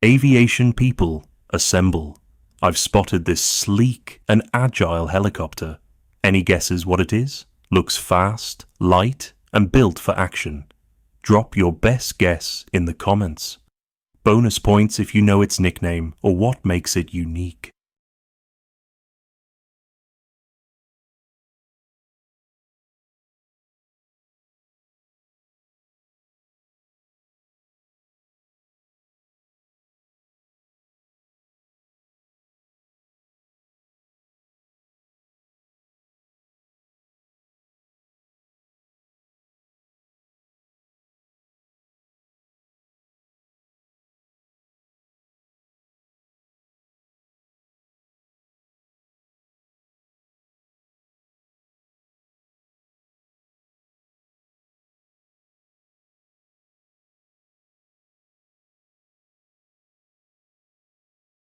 Aviation people, assemble. I've spotted this sleek and agile helicopter. Any guesses what it is? Looks fast, light, and built for action. Drop your best guess in the comments. Bonus points if you know its nickname or what makes it unique.